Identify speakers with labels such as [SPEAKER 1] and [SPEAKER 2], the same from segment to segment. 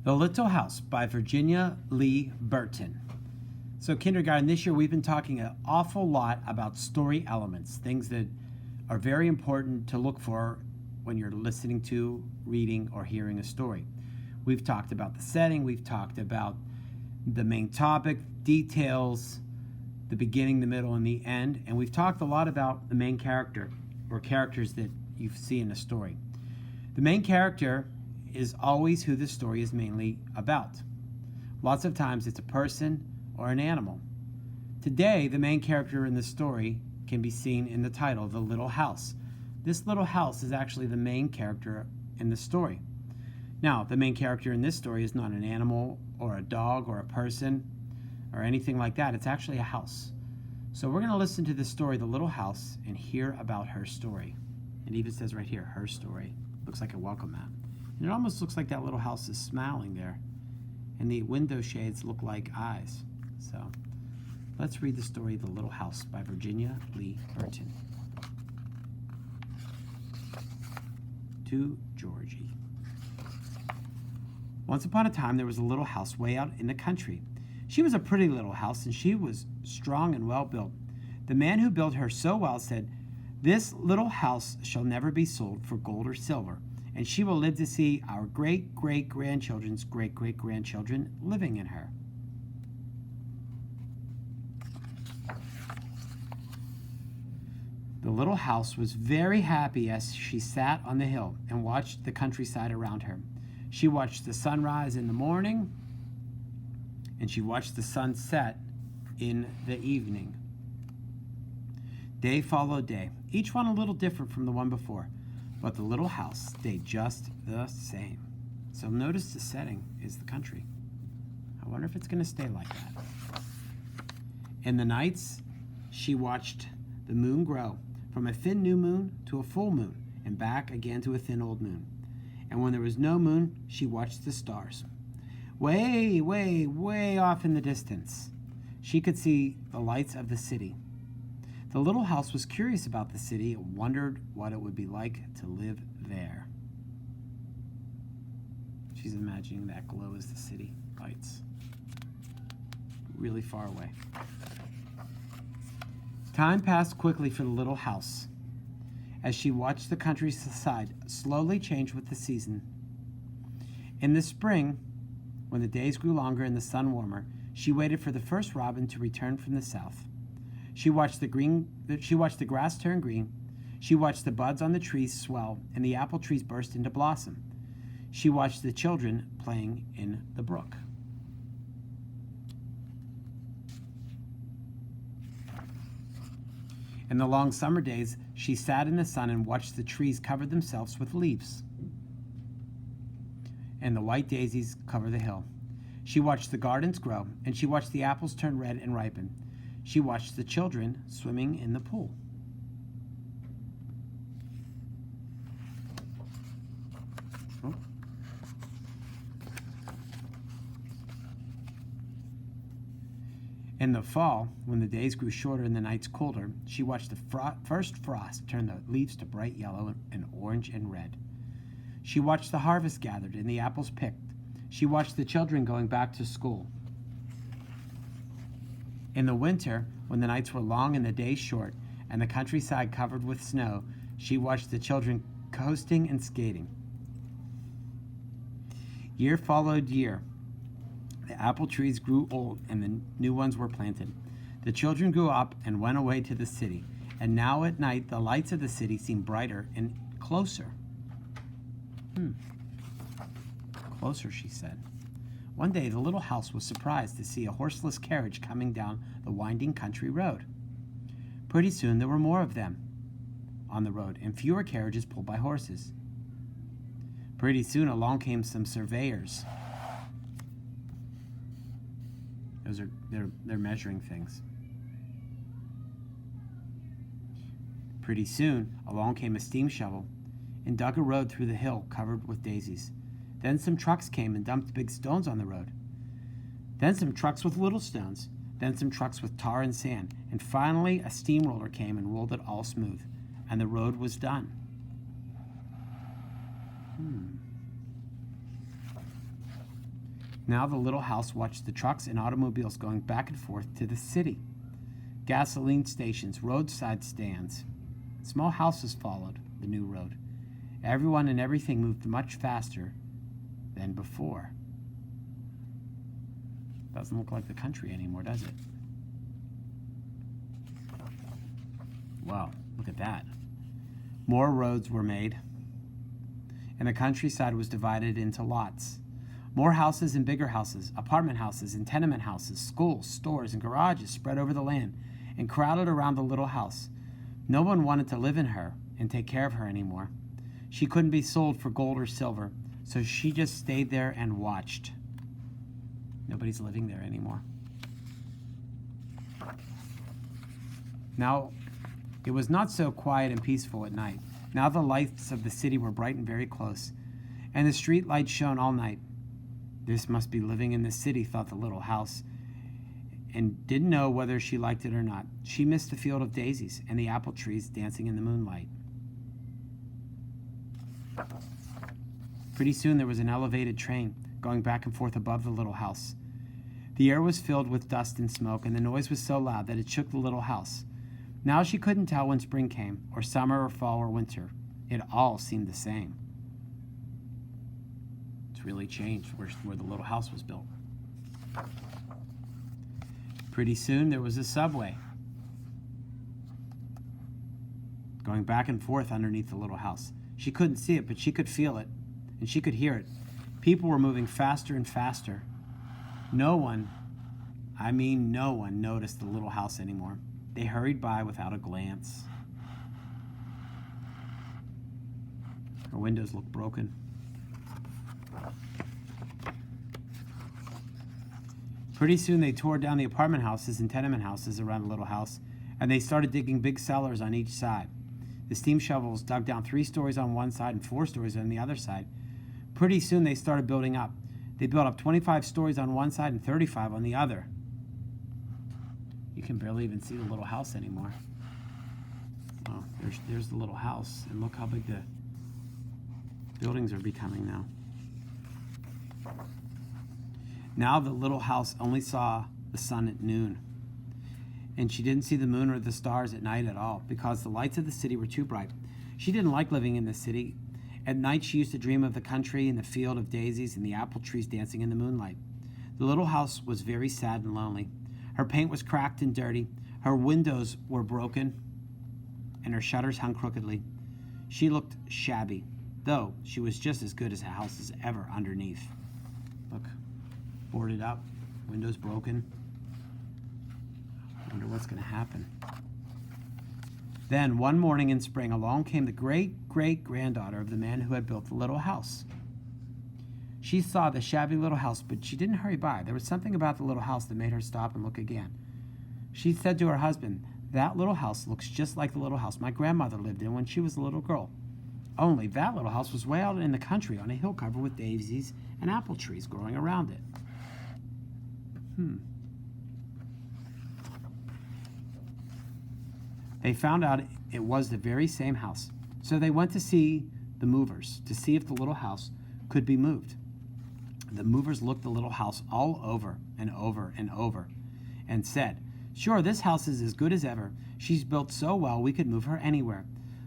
[SPEAKER 1] The Little House by Virginia Lee Burton. So, kindergarten, this year we've been talking an awful lot about story elements, things that are very important to look for when you're listening to, reading, or hearing a story. We've talked about the setting, we've talked about the main topic, details, the beginning, the middle, and the end, and we've talked a lot about the main character or characters that you see in a story. The main character is always who the story is mainly about. Lots of times it's a person or an animal. Today, the main character in the story can be seen in the title, The Little House. This little house is actually the main character in the story. Now, the main character in this story is not an animal or a dog or a person or anything like that. It's actually a house. So we're going to listen to the story, The Little House, and hear about her story. It even says right here, her story. Looks like a welcome mat. And it almost looks like that little house is smiling there. And the window shades look like eyes. So let's read the story, The Little House by Virginia Lee Burton. To Georgie. Once upon a time, there was a little house way out in the country. She was a pretty little house, and she was strong and well built. The man who built her so well said, "This little house shall never be sold for gold or silver, and she will live to see our great-great-grandchildren's great-great-grandchildren living in her." The little house was very happy as she sat on the hill and watched the countryside around her. She watched the sun rise in the morning, and she watched the sun set in the evening. Day followed day, each one a little different from the one before, but the little house stayed just the same. So notice the setting is the country. I wonder if it's going to stay like that. In the nights, she watched the moon grow from a thin new moon to a full moon and back again to a thin old moon. And when there was no moon, she watched the stars. Way, way, way off in the distance, she could see the lights of the city. The little house was curious about the city and wondered what it would be like to live there. She's imagining that glow as the city lights. Really far away. Time passed quickly for the little house as she watched the countryside slowly change with the season. In the spring, when the days grew longer and the sun warmer, she waited for the first robin to return from the south. She watched the grass turn green. She watched the buds on the trees swell and the apple trees burst into blossom. She watched the children playing in the brook. In the long summer days, she sat in the sun and watched the trees cover themselves with leaves, and the white daisies cover the hill. She watched the gardens grow, and she watched the apples turn red and ripen. She watched the children swimming in the pool. Oh. In the fall, when the days grew shorter and the nights colder, she watched the first frost turn the leaves to bright yellow and orange and red. She watched the harvest gathered and the apples picked. She watched the children going back to school. In the winter, when the nights were long and the days short, and the countryside covered with snow, she watched the children coasting and skating. Year followed year. The apple trees grew old and the new ones were planted. The children grew up and went away to the city, and now at night the lights of the city seemed brighter and closer. Closer, she said. One day the little house was surprised to see a horseless carriage coming down the winding country road. Pretty soon there were more of them on the road, and fewer carriages pulled by horses. Pretty soon along came some surveyors. They're measuring things. Pretty soon along came a steam shovel and dug a road through the hill covered with daisies. Then some trucks came and dumped big stones on the road. Then some trucks with little stones. Then some trucks with tar and sand. And finally a steamroller came and rolled it all smooth. And the road was done. Now the little house watched the trucks and automobiles going back and forth to the city. Gasoline stations, roadside stands. Small houses followed the new road. Everyone and everything moved much faster than before. Doesn't look like the country anymore, does it? Wow, look at that. More roads were made, and the countryside was divided into lots. More houses and bigger houses, apartment houses and tenement houses, schools, stores, and garages spread over the land and crowded around the little house. No one wanted to live in her and take care of her anymore. She couldn't be sold for gold or silver, so she just stayed there and watched. Nobody's living there anymore. Now, it was not so quiet and peaceful at night. Now the lights of the city were bright and very close, and the street lights shone all night. This must be living in the city, thought the little house, and didn't know whether she liked it or not. She missed the field of daisies and the apple trees dancing in the moonlight. Pretty soon there was an elevated train going back and forth above the little house. The air was filled with dust and smoke, and the noise was so loud that it shook the little house. Now she couldn't tell when spring came, or summer, or fall, or winter. It all seemed the same. It's really changed where the little house was built. Pretty soon there was a subway going back and forth underneath the little house. She couldn't see it, but she could feel it, and she could hear it. People were moving faster and faster. No one noticed the little house anymore. They hurried by without a glance. Her windows looked broken. Pretty soon they tore down the apartment houses and tenement houses around the little house, and they started digging big cellars on each side. The steam shovels dug down 3 stories on one side and 4 stories on the other side. Pretty soon they started building up. They built up 25 stories on one side and 35 on the other. You can barely even see the little house anymore. Oh, there's the little house, and look how big the buildings are becoming now. Now the little house only saw the sun at noon, and she didn't see the moon or the stars at night at all because the lights of the city were too bright. She didn't like living in the city. At night she used to dream of the country and the field of daisies and the apple trees dancing in the moonlight. The little house was very sad and lonely. Her paint was cracked and dirty. Her windows were broken, and her shutters hung crookedly. She looked shabby, though she was just as good as a house as ever underneath. Look, boarded up, windows broken. I wonder what's going to happen. Then, one morning in spring, along came the great-great-granddaughter of the man who had built the little house. She saw the shabby little house, but she didn't hurry by. There was something about the little house that made her stop and look again. She said to her husband, "That little house looks just like the little house my grandmother lived in when she was a little girl. Only that little house was way out in the country on a hill covered with daisies and apple trees growing around it." They found out it was the very same house. So they went to see the movers to see if the little house could be moved. The movers looked the little house all over and over and over and said, "Sure, this house is as good as ever. She's built so well we could move her anywhere."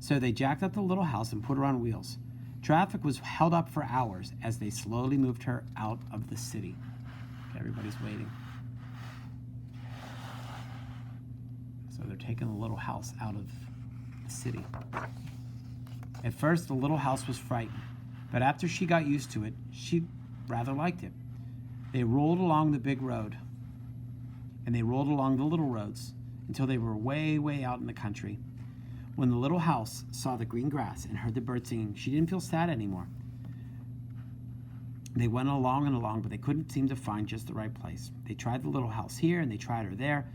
[SPEAKER 1] So they jacked up the little house and put her on wheels. Traffic was held up for hours as they slowly moved her out of the city. Everybody's waiting. So they're taking the little house out of the city. At first, the little house was frightened, but after she got used to it, she rather liked it. They rolled along the big road, and they rolled along the little roads until they were way, way out in the country. When the little house saw the green grass and heard the birds singing, she didn't feel sad anymore. They went along and along, but they couldn't seem to find just the right place. They tried the little house here, and they tried her there.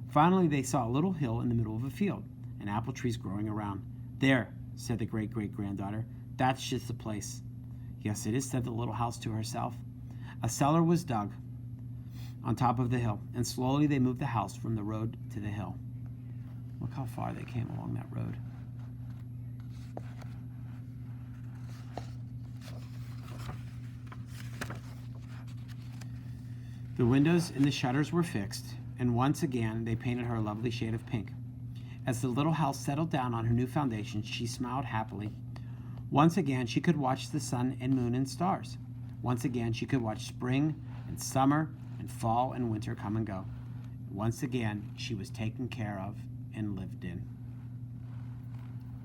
[SPEAKER 1] Finally, they saw a little hill in the middle of a field, and apple trees growing around. "There," said the great-great-granddaughter. "That's just the place." "Yes, it is," said the little house to herself. A cellar was dug on top of the hill, and slowly they moved the house from the road to the hill. Look how far they came along that road. The windows and the shutters were fixed, and once again they painted her a lovely shade of pink. As the little house settled down on her new foundation, she smiled happily. Once again she could watch the sun and moon and stars. Once again she could watch spring and summer and fall and winter come and go. Once again she was taken care of and lived in.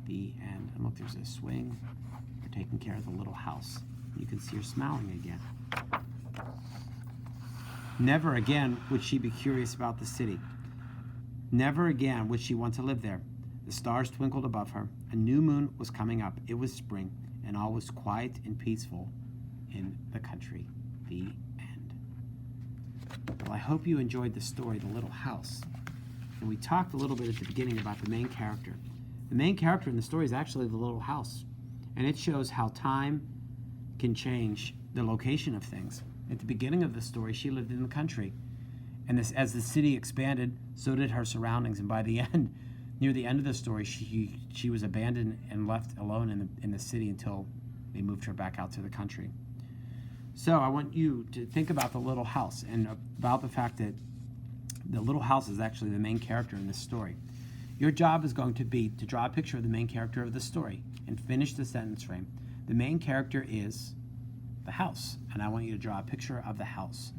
[SPEAKER 1] The end. And look, there's a swing. We're taking care of the little house. You can see her smiling again. Never again would she be curious about the city. Never again would she want to live there. The stars twinkled above her. A new moon was coming up. It was spring, and all was quiet and peaceful in the country. The end. Well, I hope you enjoyed the story, The Little House. And we talked a little bit at the beginning about the main character. The main character in the story is actually the little house, and it shows how time can change the location of things. At the beginning of the story, she lived in the country, and as the city expanded, so did her surroundings. And by the end, near the end of the story, she was abandoned and left alone in the city until they moved her back out to the country. So I want you to think about the little house and about the fact that the little house is actually the main character in this story. Your job is going to be to draw a picture of the main character of the story and finish the sentence frame. The main character is the house, and I want you to draw a picture of the house.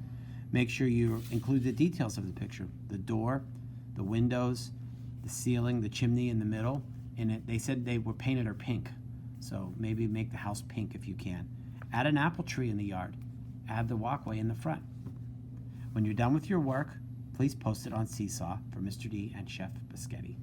[SPEAKER 1] Make sure you include the details of the picture: the door, the windows, the ceiling, the chimney in the middle. And they said they were painted or pink, so maybe make the house pink if you can. Add an apple tree in the yard. Add the walkway in the front. When you're done with your work, please post it on Seesaw for Mr. D and Chef Biscotti.